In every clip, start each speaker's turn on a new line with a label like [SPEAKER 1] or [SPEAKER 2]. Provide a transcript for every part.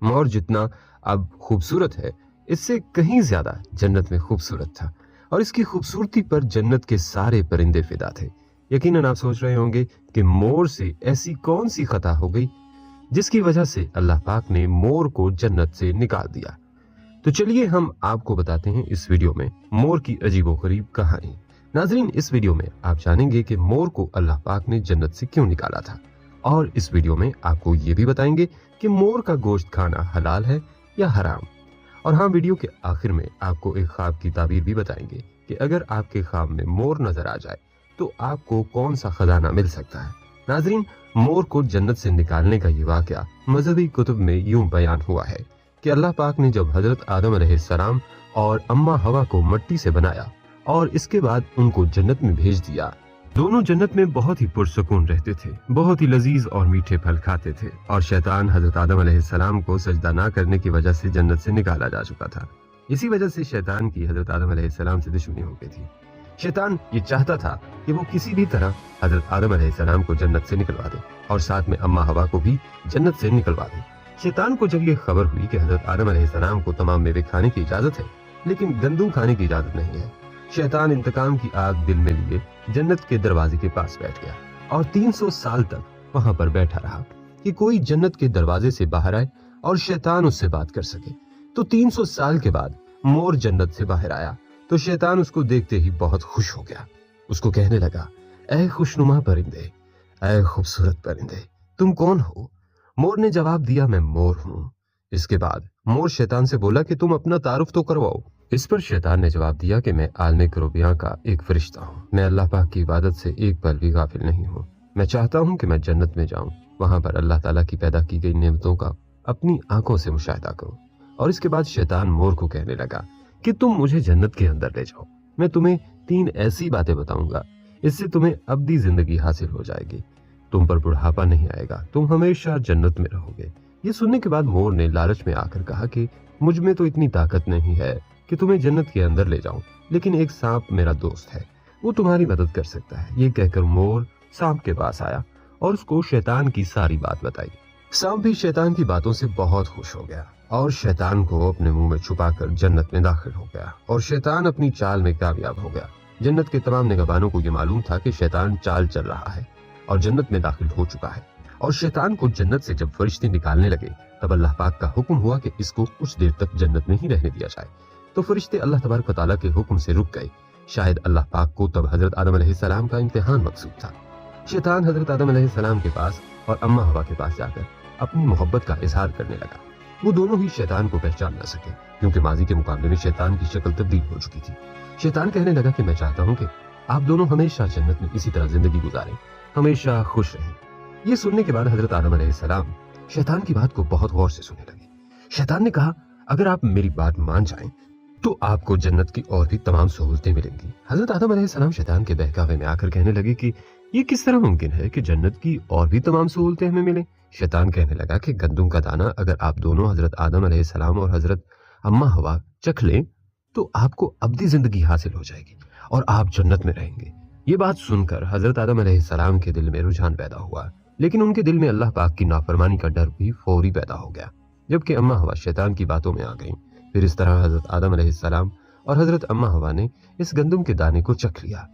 [SPEAKER 1] मोर जितना अब खूबसूरत है, इससे कहीं ज्यादा जन्नत में खूबसूरत था, और इसकी खूबसूरती पर जन्नत के सारे परिंदे फिदा थे। यकीनन आप सोच रहे होंगे कि मोर से ऐसी कौन सी खता हो गई जिसकी वजह से अल्लाह पाक ने मोर को जन्नत से निकाल दिया। तो चलिए हम आपको बताते हैं इस वीडियो में मोर की अजीबोगरीब कहानी। नाजरीन, इस वीडियो में आप जानेंगे कि मोर को अल्लाह पाक ने जन्नत से क्यों निकाला था, और इस वीडियो में आपको ये भी बताएंगे कि मोर का गोश्त खाना हलाल है या हराम। और हाँ, वीडियो के आखिर में आपको एक ख्वाब की ताबीर भी बताएंगे कि अगर आपके ख्वाब में मोर नजर आ जाए तो आपको कौन सा खजाना मिल सकता है। नाजरीन, मोर को जन्नत से निकालने का ये वाकया मजहबी कुतुब में यूं बयान हुआ है कि अल्लाह पाक ने जब हजरत आदम अलैहिस्सलाम और अम्मा हवा को मिट्टी से बनाया और इसके बाद उनको जन्नत में भेज दिया, दोनों जन्नत में बहुत ही पुरसुकून रहते थे, बहुत ही लजीज और मीठे फल खाते थे, और शैतान हजरत आदम अलैहिस्सलाम को सजदा ना करने की वजह से जन्नत से निकाला जा चुका था। इसी वजह से शैतान की हजरत आदम अलैहिस्सलाम से दुश्मनी हो गई थी। शैतान ये चाहता था कि वो किसी भी तरह हजरत आदम अलैहिस्सलाम को जन्नत से निकलवा दे और साथ में अम्मा हवा को भी जन्नत से निकलवा दे। शैतान को जब ये खबर हुई कि हजरत आदम अलैहिस्सलाम को तमाम मेवे खाने की इजाजत है लेकिन गंदम खाने की इजाजत नहीं है, शैतान इंतकाम की आग दिल में लिए जन्नत के दरवाजे के पास बैठ गया और 300 साल तक वहां पर बैठा रहा कि कोई जन्नत के दरवाजे से बाहर आए और शैतान उससे बात कर सके। तो 300 साल के बाद मोर जन्नत से बाहर आया तो शैतान उसको देखते ही बहुत खुश हो गया। उसको कहने लगा, ऐ खुशनुमा परिंदे, ऐ खूबसूरत परिंदे, तुम कौन हो? मोर ने जवाब दिया, मैं मोर हूँ। इसके बाद मोर शैतान से बोला कि तुम अपना तारुफ तो करवाओ। इस पर शैतान ने जवाब दिया कि मैं आलम करूबियां का एक फरिश्ता हूँ, मैं अल्लाह पाक की इबादत से एक पल भी गाफिल नहीं हूँ। मैं चाहता हूँ कि मैं जन्नत में जाऊँ, वहां पर अल्लाह ताला की पैदा की गई नेमतों का अपनी आंखों से मुशाहिदा करूँ। और इसके बाद शैतान मोर को कहने लगा कि तुम मुझे जन्नत के अंदर ले जाओ, मैं तुम्हें 3 ऐसी बातें बताऊंगा, इससे तुम्हें अब्दी जिंदगी हासिल हो जाएगी, तुम पर बुढ़ापा नहीं आएगा, तुम हमेशा जन्नत में रहोगे। ये सुनने के बाद मोर ने लालच में आकर कहा कि मुझ में तो इतनी ताकत नहीं है कि तुम्हें जन्नत के अंदर ले जाऊं, लेकिन एक सांप मेरा दोस्त है, वो तुम्हारी मदद कर सकता है। ये कहकर मोर सांप के पास आया और उसको शैतान की सारी बात बताई। सांप भी शैतान की बातों से बहुत खुश हो गया और शैतान को अपने मुंह में छुपाकर जन्नत में दाखिल हो गया और शैतान अपनी चाल में कामयाब हो गया। जन्नत के तमाम निगहबानों को ये मालूम था कि शैतान चाल चल रहा है और जन्नत में दाखिल हो चुका है। और शैतान को जन्नत से जब फरिश्ते निकालने लगे तब अल्लाह पाक का हुक्म हुआ कि इसको कुछ देर तक जन्नत में ही रहने दिया जाए। तो फरिश्ते अल्लाह तबारक व तआला के हुक्म से रुक गए। शायद अल्लाह पाक को तब हजरत आदम अलैहिस्सलाम का इम्तिहान मकसूद था। शैतान हजरत आदम अलैहिस्सलाम के पास और अम्मा हवा के पास जाकर अपनी मोहब्बत का इजहार करने लगा। वो दोनों ही शैतान को पहचान न सके क्योंकि माजी के मुकाबले में शैतान की शक्ल तब्दील हो चुकी थी। शैतान कहने लगा कि मैं चाहता हूँ कि आप दोनों हमेशा जन्नत में इसी तरह जिंदगी गुजारें, हमेशा खुश रहें। ये सुनने के बाद हजरत आदम अलैहिस्सलाम शैतान की बात को बहुत गौर से सुनने लगे। शैतान ने कहा, अगर आप मेरी बात मान जाएं तो आपको जन्नत की और भी तमाम सहूलतें मिलेंगी। हजरत आदम अलैहिस्सलाम शैतान के बहकावे में आकर कहने लगे कि ये किस तरह मुमकिन है कि जन्नत की और भी तमाम सहूलतें हमें मिलें। शैतान कहने लगा कि गंदम का दाना अगर आप दोनों हजरत आदम अलैहिस्सलाम और हजरत अम्मा हवा चख लें तो आपको अब्दी जिंदगी हासिल हो जाएगी और आप जन्नत में रहेंगे। ये बात सुनकर हजरत आदम अलैहिस्सलाम के दिल में रुझान पैदा हुआ, लेकिन उनके दिल में अल्लाह पाक की नाफरमानी का डर भी फौरी पैदा हो गया, जबकि अम्मा हवा शैतान की बातों में आ गईं। फिर इस तरह हजरत आदम अलैहिस्सलाम और हजरत अम्मा हवा ने इस गंदम के दाने को चख लिया।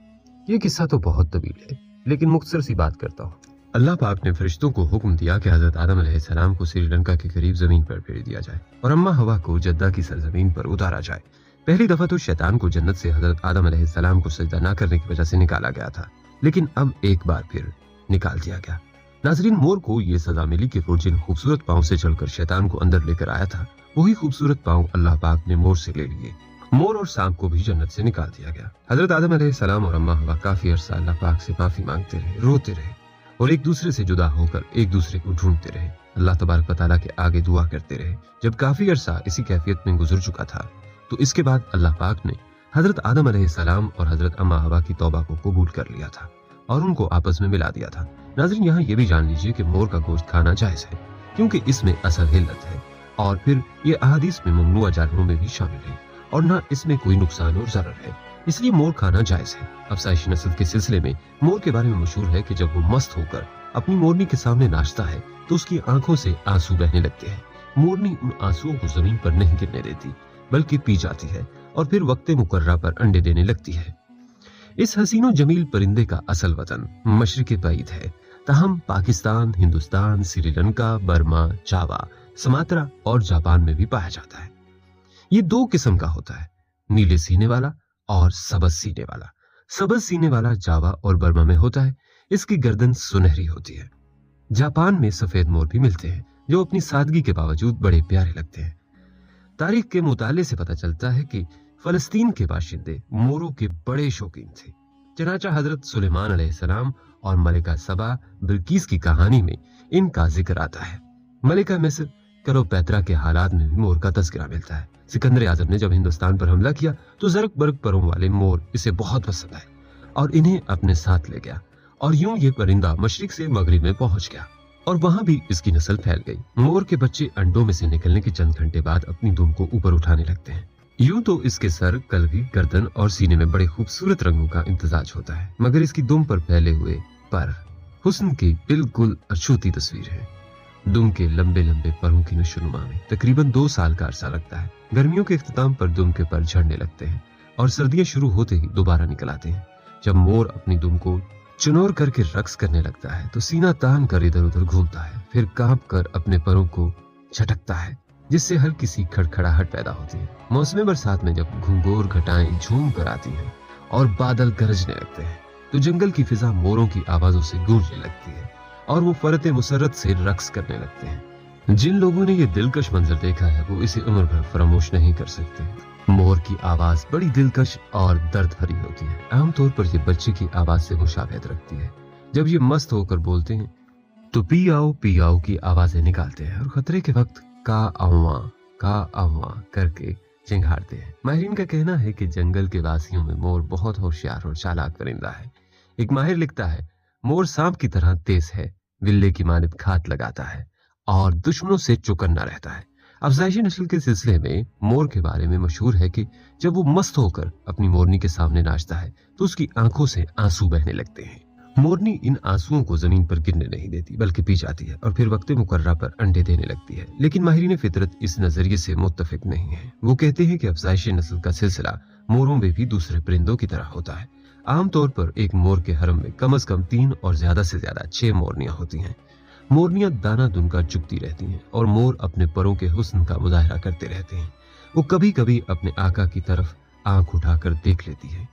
[SPEAKER 1] ये किस्सा तो बहुत तवील है, लेकिन मुख्तसर सी बात करता हूँ। अल्लाह पाक ने फरिश्तों को हुक्म दिया कि हजरत आदम अलैहिस्सलाम को श्रीलंका के करीब जमीन पर फेर दिया जाए और अम्मा हवा को जद्दा की सरजमीन पर उतारा जाए। पहली दफा तो शैतान को जन्नत से हजरत आदम अलैहिस्सलाम को सजदा न करने की वजह से निकाला गया था, लेकिन अब एक बार फिर निकाल दिया गया। नाजरीन, मोर को ये सजा मिली कि वो जिन खूबसूरत पाँव से चलकर शैतान को अंदर लेकर आया था वही खूबसूरत पाँव अल्लाह पाक ने मोर से ले लिए। मोर और सांप को भी जन्नत से निकाल दिया गया। हजरत आदम अलैहिस्सलाम और अम्मा हवा काफी अरसा अल्लाह पाक से माफी मांगते रहे, रोते रहे और एक दूसरे से जुदा होकर एक दूसरे को ढूंढते रहे। अल्लाह तबारक व तआला के आगे दुआ करते रहे। जब काफी अरसा इसी कैफियत में गुजर चुका था तो इसके बाद अल्लाह पाक ने हजरत आदम अलैहिस्सलाम और हजरत अम्मा हवा की तौबा को कबूल कर लिया था और उनको आपस में मिला दिया था। नाज़रीन, यहाँ ये भी जान लीजिए कि मोर का गोश्त खाना जायज है क्योंकि इसमें असल हिल्लत है और फिर ये अहादीस में ममनुआ जानवरों में भी शामिल है और ना इसमें कोई नुकसान और ज़रर है, इसलिए मोर खाना जायज है। अफसाइश नस्ल के सिलसिले में मोर के बारे में मशहूर है कि जब वो मस्त होकर अपनी मोरनी के सामने नाचता है तो उसकी आंखों से आंसू बहने लगते हैं। मोरनी उन आंसुओं को जमीन पर नहीं गिरने देती बल्कि पी जाती है और फिर वक्ते मुकर्रा पर अंडे देने लगती है। इस हसीनो जमील परिंदे का असल वतन मशरिक़ बईद है, ताहम पाकिस्तान, हिंदुस्तान, श्रीलंका, बर्मा, जावा, सुमात्रा और जापान में भी पाया जाता है। ये दो किस्म का होता है, नीले सीने वाला और सबज सीने वाला। सबज सीने वाला जावा और बर्मा में होता है। इसकी गर्दन सुनहरी होती है। जापान में सफेद मोर भी मिलते हैं जो अपनी सादगी के बावजूद बड़े प्यारे लगते हैं। तारीख के मुताले से पता चलता है कि फलस्तीन के बाशिंदे मोरों के बड़े शौकीन थे। चनाचा हजरत सुलेमान अलैहिस्सलाम और मलिका सबा बिल्कीस की कहानी में इनका जिक्र आता है। मलिका मिस्र क्लेओपेत्रा के हालात में भी मोर का तज़किरा मिलता है। सिकंदर आजम ने जब हिंदुस्तान पर हमला किया तो जरक बरक परों वाले मोर इसे बहुत पसंद आए और इन्हें अपने साथ ले गया और यूं ये परिंदा मशरिक से मगरिब में पहुंच गया और वहां भी इसकी नस्ल फैल गई। मोर के बच्चे अंडों में से निकलने के चंद घंटे बाद अपनी दुम को ऊपर उठाने लगते हैं। यूं तो इसके सर, कलगी, गर्दन और सीने में बड़े खूबसूरत रंगों का इम्तजाज होता है, मगर इसकी दुम पर फैले हुए पर हुस्न की बिल्कुल अछूती तस्वीर है। दुम के लंबे लंबे परों की नशोनुमा में तकरीबन 2 साल का अरसा लगता है। गर्मियों के इख्तिताम पर दुम के पर झड़ने लगते हैं और सर्दियां शुरू होते ही दोबारा निकल आते हैं। जब मोर अपनी दुम को चुनौर करके रक्स करने लगता है तो सीना तान कर इधर उधर घूमता है, फिर कांप कर अपने परों को झटकता है जिससे हल्की सी खड़खड़ाहट पैदा होती है। मौसम बरसात में जब घुंघोर घटाएं झूम कर आती हैं और बादल गरजने लगते हैं तो जंगल की फिजा मोरों की आवाजों से गूंजने लगती है और वो फरते मुसरत से रक्स करने लगते हैं। जिन लोगों ने ये दिलकश मंजर देखा है वो इसे उम्र भर फरामोश नहीं कर सकते। मोर की आवाज बड़ी दिलकश और दर्द भरी होती है। आमतौर पर ये बच्चे की आवाज से मुशाबहत रखती है। जब ये मस्त होकर बोलते हैं तो पी आओ की आवाजें निकालते हैं और खतरे के वक्त का आवा करके चिंघाड़ते हैं। माहिरीन का कहना है कि जंगल के वासियों में मोर बहुत होशियार और चालाक परिंदा है। एक माहिर लिखता है, मोर सांप की तरह तेज है, बिल्ले की मानित घात लगाता है और दुश्मनों से चौकन्ना रहता है। अफजाइशी नस्ल के सिलसिले में मोर के बारे में मशहूर है कि जब वो मस्त होकर अपनी मोरनी के सामने नाचता है तो उसकी आंखों से आंसू बहने लगते हैं। मोरनी इन आंसुओं को जमीन पर गिरने नहीं देती बल्कि पी जाती है और फिर वक्ते मुकर्रा पर अंडे देने लगती है। लेकिन माहिरीन फितरत इस नजरिए से मुत्तफिक नहीं है। वो कहते हैं कि अफजाइशी नस्ल का सिलसिला मोरों में भी दूसरे परिंदों की तरह होता है। आमतौर पर एक मोर के हरम में कम से कम 3 और ज्यादा से ज्यादा 6 मोरनियां होती हैं। मोरनियां दाना दुनका चुगती रहती हैं और मोर अपने परों के हुस्न का मुजाहरा करते रहते हैं। वो कभी कभी अपने आका की तरफ आंख उठाकर देख लेती है।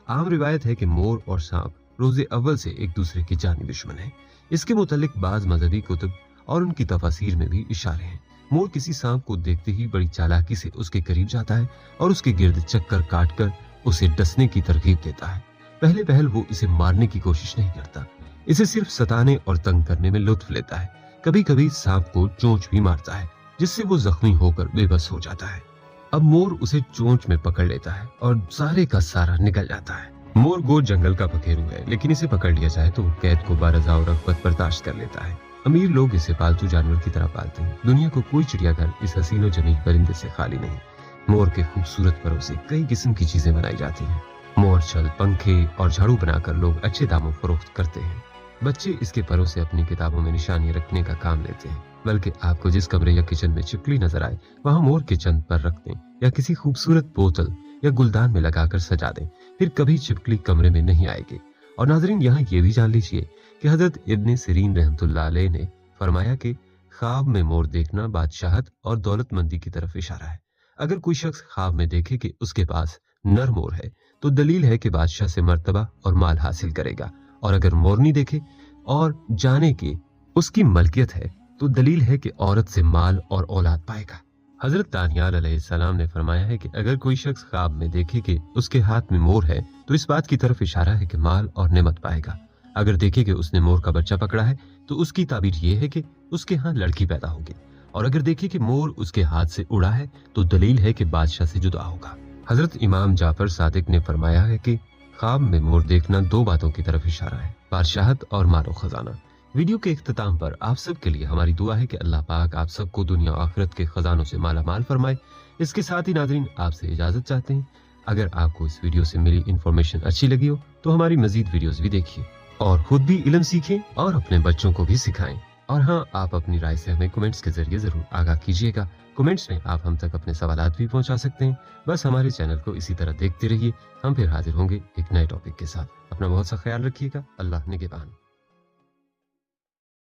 [SPEAKER 1] आम रिवायत है कि मोर और सांप रोजे अव्वल से एक दूसरे के जानी दुश्मन है। इसके मुतालिक बाज मजहबी कुतुब और उनकी तफासीर में भी इशारे हैं। मोर किसी सांप को देखते ही बड़ी चालाकी से उसके करीब जाता है और उसके गिर्द चक्कर काटकर उसे डसने की तरकीब देता है। पहले पहल वो इसे मारने की कोशिश नहीं करता, इसे सिर्फ सताने और तंग करने में लुत्फ लेता है। कभी कभी सांप को चोंच भी मारता है जिससे वो जख्मी होकर बेबस हो जाता है। अब मोर उसे चोंच में पकड़ लेता है और सारे का सारा निकल जाता है। मोर गो जंगल का पखेरू है, लेकिन इसे पकड़ लिया जाए तो वो कैद को बारजा और रग़बत बर्दाश्त कर लेता है। अमीर लोग इसे पालतू जानवर की तरह पालते हैं। दुनिया को कोई चिड़ियाघर इस हसीनो जमील परिंदे से खाली नहीं। मोर के खूबसूरत परों से कई किस्म की चीजें बनाई जाती हैं। मोर छल, पंखे और झाड़ू बनाकर लोग अच्छे दामों फरोख्त करते हैं। बच्चे इसके परों से अपनी किताबों में निशानियां रखने का काम लेते हैं। बल्कि आपको जिस कमरे या किचन में छिपकली नजर आए वहां मोर के चंद पर रख दें या किसी खूबसूरत बोतल या गुलदान में लगाकर सजा दें, फिर कभी छिपकली कमरे में नहीं आएगी। और नाजरीन, यहाँ ये भी जान लीजिए कि हजरत इब्न सिरीन रहमतुल्लाह अलैह ने फरमाया कि ख्वाब में मोर देखना बादशाहत और दौलतमंदी की तरफ इशारा है। अगर कोई शख्स ख्वाब में देखे कि उसके पास नर मोर है तो दलील है कि बादशाह से मर्तबा और माल हासिल करेगा, और अगर मोरनी देखे और जाने कि उसकी मलकियत है तो दलील है कि औरत से माल और औलाद पाएगा। हजरत दानियाल अलैहिस्सलाम ने फरमाया है कि अगर कोई शख्स ख्वाब में देखे कि उसके हाथ में मोर है तो इस बात की तरफ इशारा है कि माल और नेमत पाएगा। अगर देखे कि उसने मोर का बच्चा पकड़ा है तो उसकी ताबीर ये है कि उसके यहाँ लड़की पैदा होगी, और अगर देखे कि मोर उसके हाथ से उड़ा है तो दलील है कि बादशाह से जुदा होगा। हजरत इमाम जाफर सादिक ने फरमाया है कि ख्वाब में मोर देखना 2 बातों की तरफ इशारा है, बादशाहत और मालो खजाना। वीडियो के इख्तिताम पर आप सब के लिए हमारी दुआ है कि अल्लाह पाक आप सबको दुनिया और आखिरत के खजानों से माला माल फरमाए। इसके साथ ही नाज़रीन, आपसे इजाजत चाहते हैं। अगर आपको इस वीडियो से मिली इन्फॉर्मेशन अच्छी लगी हो तो हमारी मजीद वीडियोस भी देखिए और खुद भी इल्म सीखें और अपने बच्चों को भी सिखाएं। اور ہاں آپ اپنی رائے سے ہمیں کمنٹس کے ذریعے ضرور آگاہ کیجیے گا. کمنٹس میں آپ ہم تک اپنے سوالات بھی پہنچا سکتے ہیں. بس ہمارے چینل کو اسی طرح دیکھتے رہیے. ہم پھر حاضر ہوں گے ایک نئے ٹاپک کے ساتھ. اپنا بہت سا خیال رکھیے گا. اللہ نگہبان.